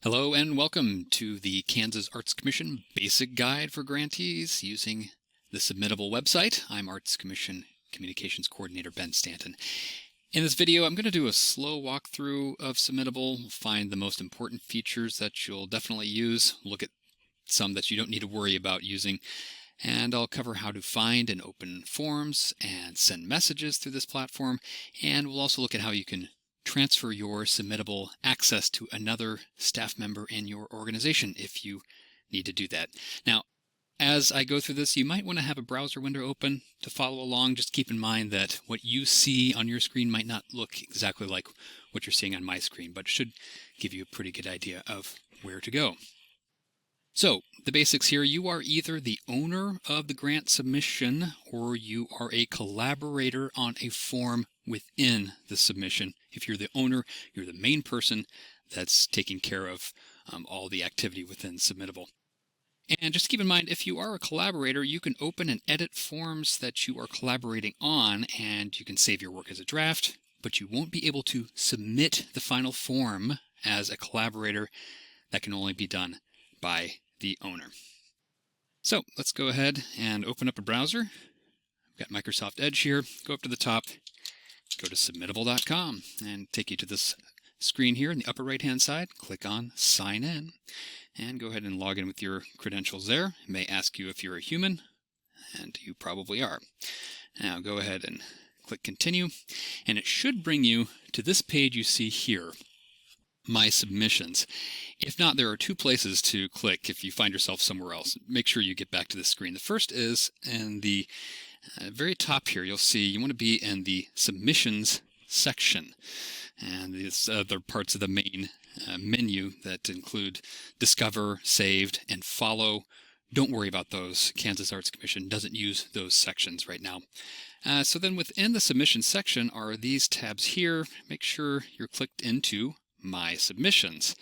Hello and welcome to the Kansas Arts Commission Basic Guide for Grantees using the Submittable website. I'm Arts Commission Communications Coordinator Ben Stanton. In this video, I'm going to do a slow walkthrough of Submittable, find the most important features that you'll definitely use, look at some that you don't need to worry about using, and I'll cover how to find and open forms and send messages through this platform, and we'll also look at how you can transfer your Submittable access to another staff member in your organization if you need to do that. Now, as I go through this, you might want to have a browser window open to follow along. Just keep in mind that what you see on your screen might not look exactly like what you're seeing on my screen, but it should give you a pretty good idea of where to go. So, the basics here, you are either the owner of the grant submission or you are a collaborator on a form within the submission. If you're the owner, you're the main person that's taking care of all the activity within Submittable. And just keep in mind, if you are a collaborator, you can open and edit forms that you are collaborating on, and you can save your work as a draft, but you won't be able to submit the final form as a collaborator. That can only be done by the owner. So let's go ahead and open up a browser. I've got Microsoft Edge here. Go up to the top, go to submittable.com, and take you to this screen here in the upper right hand side. Click on Sign In and go ahead and log in with your credentials there. It may ask you if you're a human, and you probably are. Now go ahead and click Continue, and it should bring you to this page you see here, My Submissions. If not, there are two places to click if you find yourself somewhere else. Make sure you get back to this screen. The first is in the very top here. You'll see you want to be in the Submissions section. And these other parts of the main menu that include Discover, Saved, and Follow. Don't worry about those. Kansas Arts Commission doesn't use those sections right now. So then within the Submission section are these tabs here. Make sure you're clicked into My Submissions.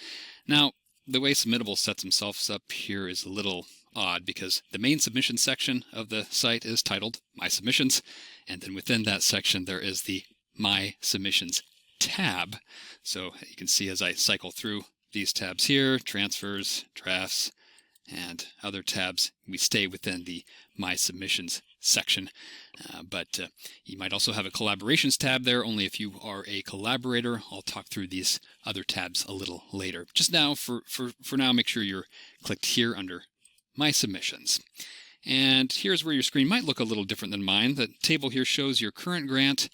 Now, the way Submittable sets themselves up here is a little odd because the main submission section of the site is titled My Submissions, and then within that section there is the My Submissions tab. So you can see as I cycle through these tabs here, transfers, drafts, and other tabs, we stay within the My Submissions section. But you might also have a collaborations tab there, only if you are a collaborator. I'll talk through these other tabs a little later. Just now, for now, make sure you're clicked here under My Submissions. And here's where your screen might look a little different than mine. The table here shows your current grant.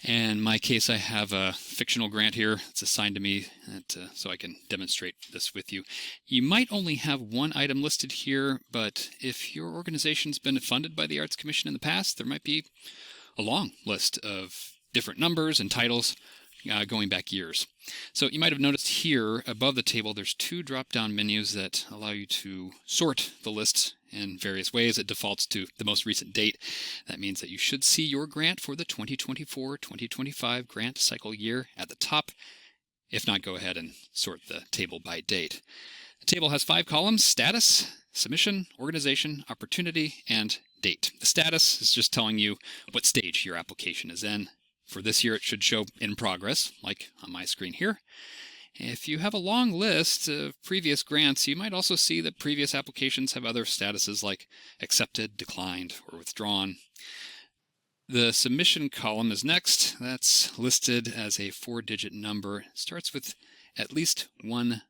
In my case, I have a fictional grant here. It's assigned to me, so I can demonstrate this with you. You might only have one item listed here, but if your organization's been funded by the Arts Commission in the past, there might be a long list of different numbers and titles going back years. So you might have noticed here above the table there's two drop-down menus that allow you to sort the list in various ways. It defaults to the most recent date. That means that you should see your grant for the 2024-2025 grant cycle year at the top. If not, go ahead and sort the table by date. The table has 5 columns: status, submission, organization, opportunity, and date. The status is just telling you what stage your application is in. For this year, it should show in progress, like on my screen here. If you have a long list of previous grants, you might also see that previous applications have other statuses like accepted, declined, or withdrawn. The submission column is next. That's listed as a 4-digit number. It starts with at least 10.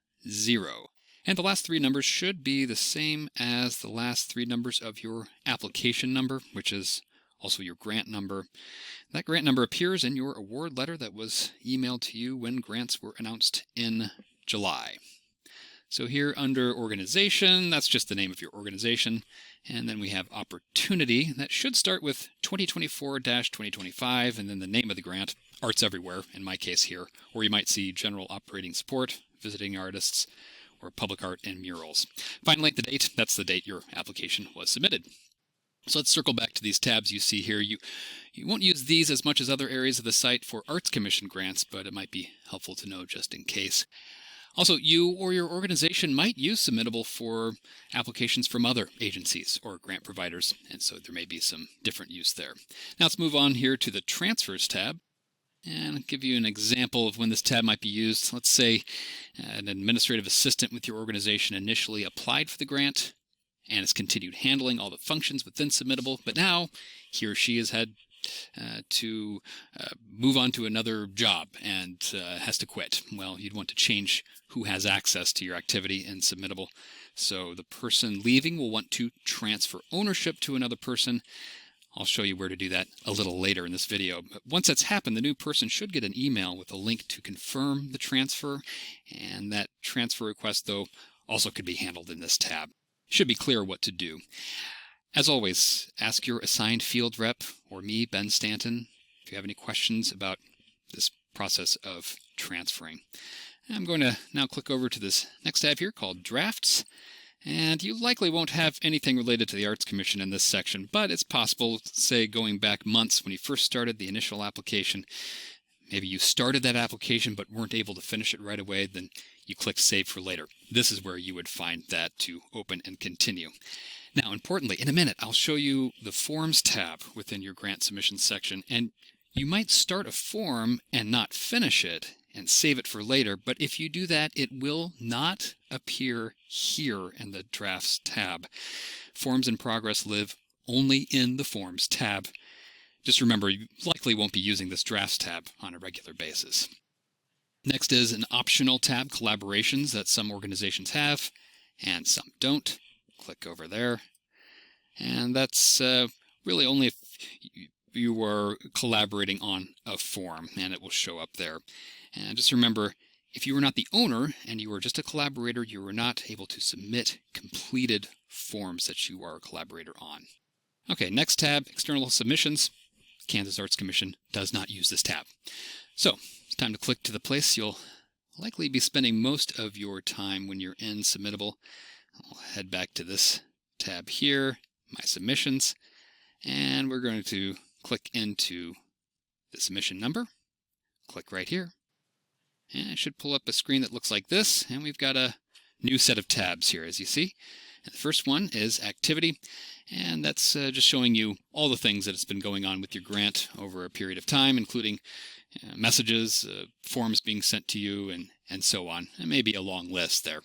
And the last 3 numbers should be the same as the last 3 numbers of your application number, which is also your grant number. That grant number appears in your award letter that was emailed to you when grants were announced in July. So here under organization, that's just the name of your organization. And then we have opportunity. That should start with 2024-2025 and then the name of the grant, Arts Everywhere in my case here. Or you might see general operating support, visiting artists, or public art and murals. Finally, the date. That's the date your application was submitted. So let's circle back to these tabs you see here. You won't use these as much as other areas of the site for Arts Commission grants, but it might be helpful to know just in case. Also, you or your organization might use Submittable for applications from other agencies or grant providers, and so there may be some different use there. Now let's move on here to the Transfers tab. And I'll give you an example of when this tab might be used. Let's say an administrative assistant with your organization initially applied for the grant and has continued handling all the functions within Submittable, but now he or she has had to move on to another job and has to quit. Well, you'd want to change who has access to your activity in Submittable. So the person leaving will want to transfer ownership to another person. I'll show you where to do that a little later in this video. But once that's happened, the new person should get an email with a link to confirm the transfer, and that transfer request, though, also could be handled in this tab. It should be clear what to do. As always, ask your assigned field rep or me, Ben Stanton, if you have any questions about this process of transferring. I'm going to now click over to this next tab here called Drafts. And you likely won't have anything related to the Arts Commission in this section, but it's possible, say, going back months when you first started the initial application. Maybe you started that application but weren't able to finish it right away, then you click Save for Later. This is where you would find that to open and continue. Now, importantly, in a minute, I'll show you the Forms tab within your grant submission section, and you might start a form and not finish it and save it for later, but if you do that, it will not appear here in the Drafts tab. Forms in progress live only in the Forms tab. Just remember, you likely won't be using this Drafts tab on a regular basis. Next is an optional tab, Collaborations, that some organizations have and some don't. Click over there. And that's really only if you are collaborating on a form, and it will show up there. And just remember, if you are not the owner and you are just a collaborator, you are not able to submit completed forms that you are a collaborator on. Okay, next tab, External Submissions. Kansas Arts Commission does not use this tab. So, it's time to click to the place you'll likely be spending most of your time when you're in Submittable. I'll head back to this tab here, My Submissions, and we're going to click into the submission number. Click right here. And it should pull up a screen that looks like this, and we've got a new set of tabs here, as you see. And the first one is Activity, and that's just showing you all the things that has been going on with your grant over a period of time, including messages, forms being sent to you, and so on. And maybe a long list there.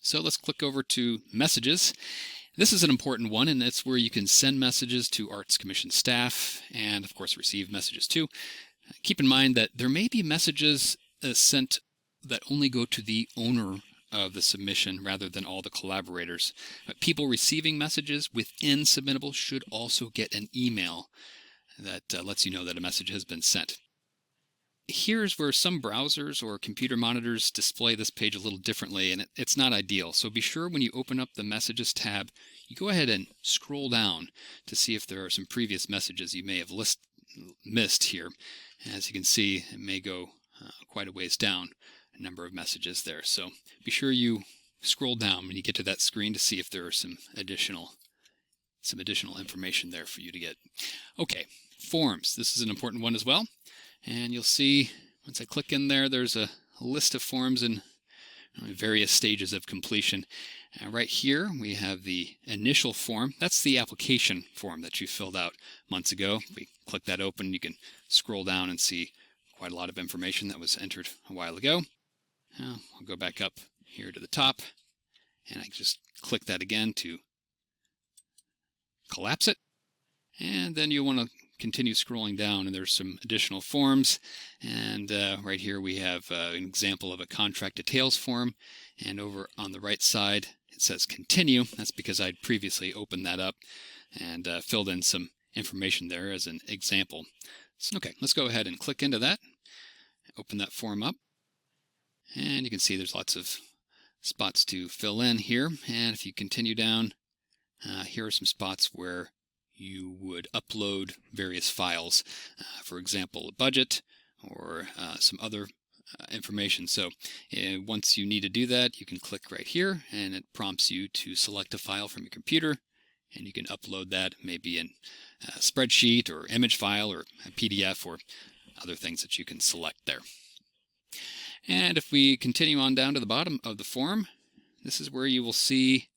So let's click over to Messages. This is an important one, and it's where you can send messages to Arts Commission staff and, of course, receive messages too. Keep in mind that there may be messages sent that only go to the owner of the submission rather than all the collaborators. People receiving messages within Submittable should also get an email that lets you know that a message has been sent. Here's where some browsers or computer monitors display this page a little differently, and it's not ideal. So be sure when you open up the Messages tab, you go ahead and scroll down to see if there are some previous messages you may have missed here. As you can see, it may go quite a ways down, a number of messages there. So be sure you scroll down when you get to that screen to see if there are some additional information there for you to get. Okay, Forms. This is an important one as well. And you'll see, once I click in there, there's a list of forms in various stages of completion. Right here, we have the initial form. That's the application form that you filled out months ago. We click that open, you can scroll down and see quite a lot of information that was entered a while ago. I'll go back up here to the top, and I can just click that again to collapse it. And then you'll want to continue scrolling down, and there's some additional forms. And right here we have an example of a contract details form. And over on the right side, it says Continue. That's because I'd previously opened that up and filled in some information there as an example. So, okay, let's go ahead and click into that. Open that form up. And you can see there's lots of spots to fill in here. And if you continue down, here are some spots where you would upload various files, for example, a budget or some other information. So once you need to do that, you can click right here, and it prompts you to select a file from your computer, and you can upload that maybe in a spreadsheet or image file or a PDF or other things that you can select there. And if we continue on down to the bottom of the form, this is where you will see,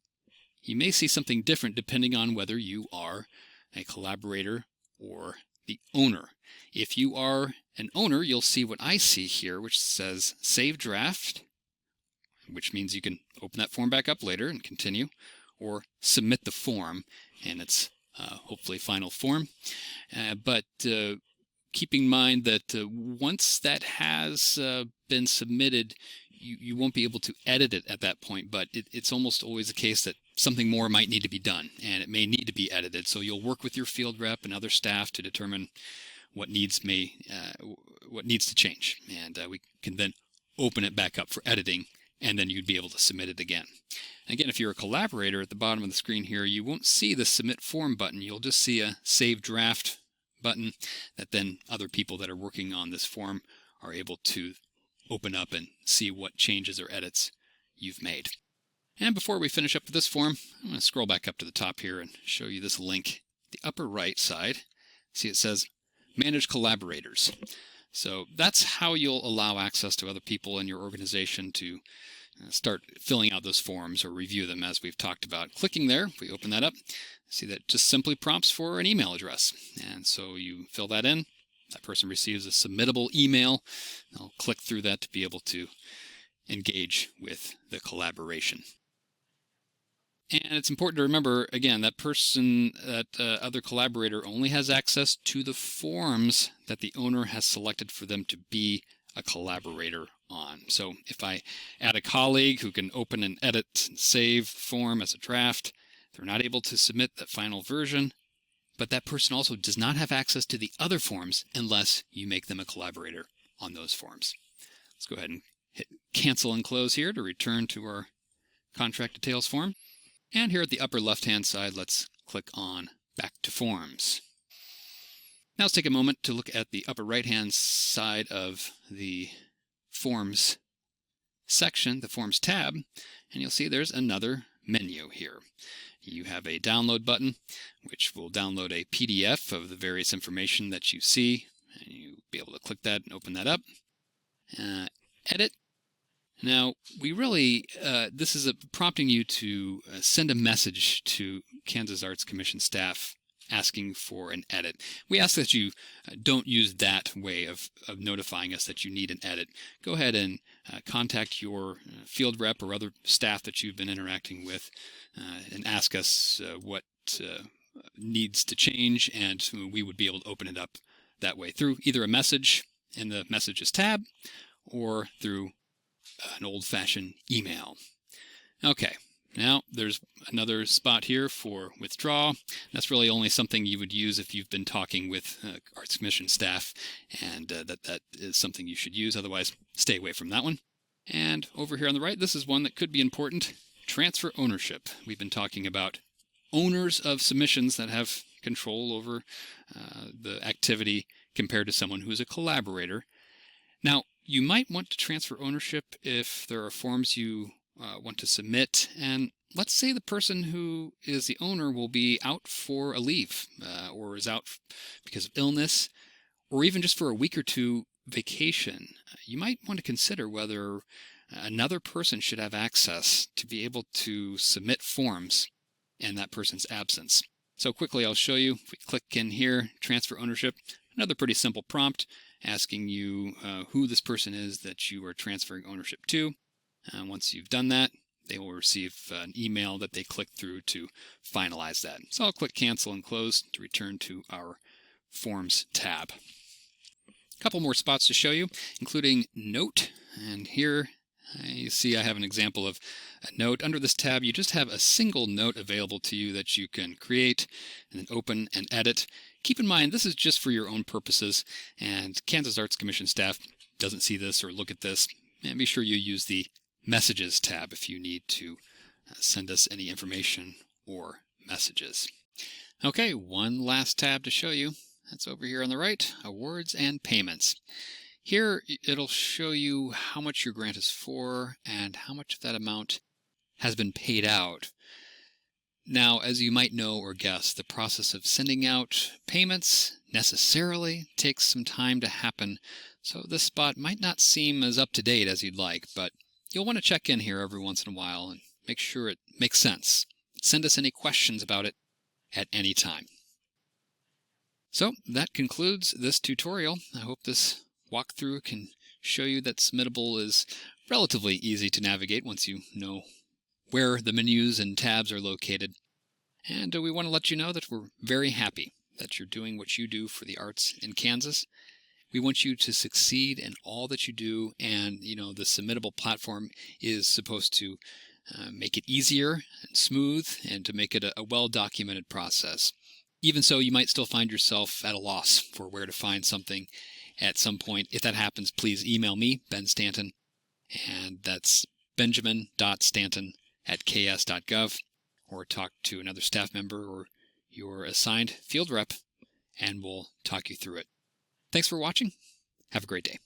you may see something different depending on whether you are a collaborator or the owner. If you are an owner, you'll see what I see here, which says Save Draft, which means you can open that form back up later and continue, or Submit the form, and it's hopefully final form. But keep in mind that once that has been submitted, you won't be able to edit it at that point, but it's almost always the case that something more might need to be done, and it may need to be edited. So you'll work with your field rep and other staff to determine what needs to change, and we can then open it back up for editing, and then you'd be able to submit it again. Again, if you're a collaborator, at the bottom of the screen here, you won't see the Submit Form button. You'll just see a Save Draft button that then other people that are working on this form are able to open up and see what changes or edits you've made. And before we finish up with this form, I'm going to scroll back up to the top here and show you this link. The upper right side, see it says Manage Collaborators. So that's how you'll allow access to other people in your organization to start filling out those forms or review them, as we've talked about. Clicking there, if we open that up, see that just simply prompts for an email address. And so you fill that in, that person receives a submittable email. They'll click through that to be able to engage with the collaboration. And it's important to remember, again, that person, that other collaborator only has access to the forms that the owner has selected for them to be a collaborator on. So if I add a colleague who can open and edit and save the form as a draft, they're not able to submit that final version, but that person also does not have access to the other forms unless you make them a collaborator on those forms. Let's go ahead and hit Cancel and Close here to return to our contract details form. And here at the upper left-hand side, let's click on Back to Forms. Now let's take a moment to look at the upper right-hand side of the Forms section, the Forms tab, and you'll see there's another menu here. You have a download button, which will download a PDF of the various information that you see, and you'll be able to click that and open that up. Edit. Now, we really, this is prompting you to send a message to Kansas Arts Commission staff asking for an edit. We ask that you don't use that way of notifying us that you need an edit. Go ahead and contact your field rep or other staff that you've been interacting with and ask us what needs to change, and we would be able to open it up that way through either a message in the Messages tab or through an old-fashioned email. Okay, now there's another spot here for withdraw. That's really only something you would use if you've been talking with Arts Commission staff, and that is something you should use. Otherwise, stay away from that one. And over here on the right, this is one that could be important. Transfer ownership. We've been talking about owners of submissions that have control over the activity compared to someone who is a collaborator. Now, you might want to transfer ownership if there are forms you want to submit, and let's say the person who is the owner will be out for a leave or is out because of illness, or even just for a week or two vacation. You might want to consider whether another person should have access to be able to submit forms in that person's absence. So quickly I'll show you. If we click in here, transfer ownership, another pretty simple prompt asking you who this person is that you are transferring ownership to. Once you've done that, they will receive an email that they click through to finalize that. So I'll click Cancel and Close to return to our Forms tab. A couple more spots to show you, including Note. And here you see I have an example of a note. Under this tab, you just have a single note available to you that you can create and then open and edit. Keep in mind, this is just for your own purposes, and Kansas Arts Commission staff doesn't see this or look at this. And be sure you use the Messages tab if you need to send us any information or messages. Okay, one last tab to show you. That's over here on the right, Awards and Payments. Here, it'll show you how much your grant is for and how much of that amount has been paid out. Now, as you might know or guess, the process of sending out payments necessarily takes some time to happen, so this spot might not seem as up-to-date as you'd like, but you'll want to check in here every once in a while and make sure it makes sense. Send us any questions about it at any time. So that concludes this tutorial. I hope this walkthrough can show you that Submittable is relatively easy to navigate once you know where the menus and tabs are located. And we want to let you know that we're very happy that you're doing what you do for the arts in Kansas. We want you to succeed in all that you do, and the Submittable platform is supposed to make it easier and smooth and to make it a well-documented process. Even so, you might still find yourself at a loss for where to find something at some point. If that happens, please email me, Ben Stanton, and that's benjamin.stanton@ks.gov, or talk to another staff member or your assigned field rep, and we'll talk you through it. Thanks for watching. Have a great day.